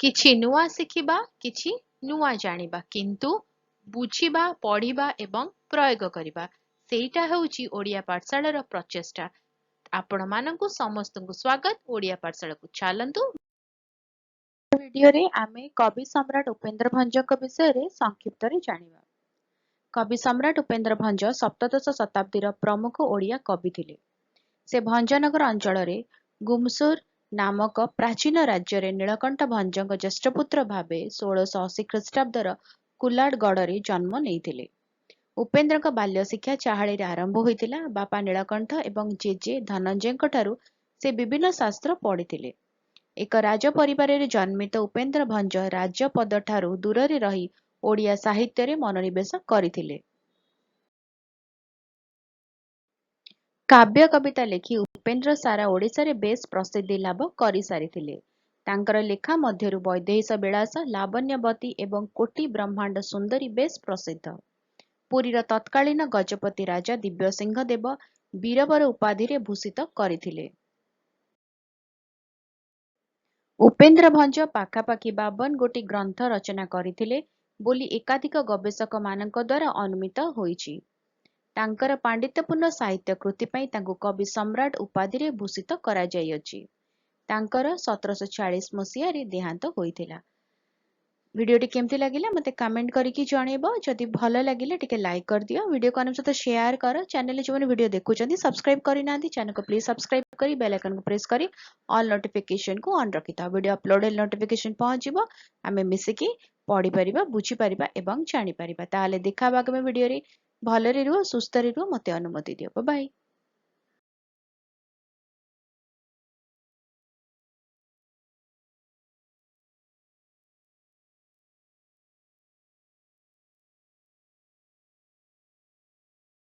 କିଛି ନୂଆ ଶିଖିବା, କିଛି ନୂଆ ଜାଣିବା, କିନ୍ତୁ ବୁଝିବା, ପଢିବା ଏବଂ ପ୍ରୟୋଗ କରିବା, ସେଇଟା ହେଉଛି ଓଡ଼ିଆ ପାଠଶାଳାର ପ୍ରଚେଷ୍ଟା। ଆପଣମାନଙ୍କୁ ସମସ୍ତଙ୍କୁ ସ୍ୱାଗତ। ଓଡ଼ିଆ ପାଠଶାଳାକୁ ଚାଲନ୍ତୁ। ଭିଡିଓରେ ଆମେ କବି ସମ୍ରାଟ ଉପେନ୍ଦ୍ର ଭଞ୍ଜଙ୍କ ବିଷୟରେ ସଂକ୍ଷିପ୍ତରେ ଜାଣିବା। କବି ସମ୍ରାଟ ଉପେନ୍ଦ୍ର ଭଞ୍ଜ ସପ୍ତଦଶ ଶତାବ୍ଦୀର ପ୍ରମୁଖ ଓଡ଼ିଆ କବି ଥିଲେ। ସେ ଭଞ୍ଜନଗର ଅଞ୍ଚଳରେ ଗୁମସୁର ନାମକ ପ୍ରାଚୀନ ରାଜ୍ୟରେ ନୀଳକଣ୍ଠ ଭଞ୍ଜଙ୍କ ଜ୍ୟେଷ୍ଠପୁତ୍ର ଭାବେ 1680 ଖ୍ରୀଷ୍ଟାବ୍ଦର କୁଲାଡଗଡ଼ରେ ଜନ୍ମ ନେଇଥିଲେ। ଉପେନ୍ଦ୍ରଙ୍କ ବାଲ୍ୟ ଶିକ୍ଷା ଚାହାଳିରେ ଆରମ୍ଭ ହୋଇଥିଲା। ବାପା ନୀଳକଣ୍ଠ ଏବଂ ଜେଜେ ଧନଞ୍ଜୟଙ୍କ ଠାରୁ ସେ ବିଭିନ୍ନ ଶାସ୍ତ୍ର ପଢିଥିଲେ। ଏକ ରାଜ ପରିବାରରେ ଜନ୍ମିତ ଉପେନ୍ଦ୍ର ଭଞ୍ଜ ରାଜପଦଠାରୁ ଦୂରରେ ରହି ଓଡ଼ିଆ ସାହିତ୍ୟରେ ମନୋନିବେଶ କରିଥିଲେ। କାବ୍ୟ କବିତା ଲେଖି ଉପେନ୍ଦ୍ର ସାରା ଓଡ଼ିଶାରେ ବେଶ୍ ପ୍ରସିଦ୍ଧି ଲାଭ କରିସାରିଥିଲେ। ତାଙ୍କର ଲେଖା ମଧ୍ୟରୁ ବୈଦେହୀଶ ବିଳାସ, ଲାବଣ୍ୟବତୀ ଏବଂ କୋଟି ବ୍ରହ୍ମାଣ୍ଡ ସୁନ୍ଦରୀ ବେଶ୍ ପ୍ରସିଦ୍ଧ। ପୁରୀର ତତ୍କାଳୀନ ଗଜପତି ରାଜା ଦିବ୍ୟସିଂହ ଦେବ ବୀରବର ଉପାଧିରେ ଭୂଷିତ କରିଥିଲେ। ଉପେନ୍ଦ୍ର ଭଞ୍ଜ ପାଖାପାଖି 52 ଗୋଟି ଗ୍ରନ୍ଥ ରଚନା କରିଥିଲେ ବୋଲି ଏକାଧିକ ଗବେଷକମାନଙ୍କ ଦ୍ୱାରା ଅନୁମିତ ହୋଇଛି। ତାଙ୍କର ପାଣ୍ଡିତ୍ୟପୂର୍ଣ୍ଣ ସାହିତ୍ୟ କୃତି ପାଇଁ ତାଙ୍କୁ କବି ସମ୍ରାଟ ଉପାଧିରେ ଭୂଷିତ କରାଯାଇଅଛି। ତାଙ୍କର 1740 ମସିହାରେ ଦେହାନ୍ତ ହୋଇଥିଲା। ଭିଡିଓଟି କେମିତି ଲାଗିଲା ମୋତେ କମେଣ୍ଟ କରିକି ଜଣେଇବ। ଯଦି ଭଲ ଲାଗିଲା ଟିକେ ଲାଇକ୍ କରିଦିଅ, ଭିଡିଓକୁ ଆମ ସହିତ ସେୟାର କର। ଚ୍ୟାନେଲରେ ଯେଉଁମାନେ ଭିଡିଓ ଦେଖୁଛନ୍ତି ସବସ୍କ୍ରାଇବ କରିନାହାନ୍ତି ଚ୍ୟାନେଲକୁ ପ୍ଲିଜ ସବସ୍କ୍ରାଇବ କରି ବେଲ୍ ଆଇକନକୁ ପ୍ରେସ୍ କରି ଅଲ୍ ନୋଟିଫିକେସନକୁ ଅନ୍ ରଖିଥାଅ। ଭିଡିଓ ଅପଲୋଡ ହେଲେ ନୋଟିଫିକେସନ ପହଞ୍ଚିବ, ଆମେ ମିଶିକି ପଢିପାରିବା, ବୁଝିପାରିବା ଏବଂ ଜାଣିପାରିବା। ତାହେଲେ ଦେଖା ହବା ଆଗାମୀ ଭିଡିଓରେ। ଭଲରେ ରୁହ, ସୁସ୍ଥରେ ରୁହ, ମୋତେ ଅନୁମତି ଦିଅ। Bye bye.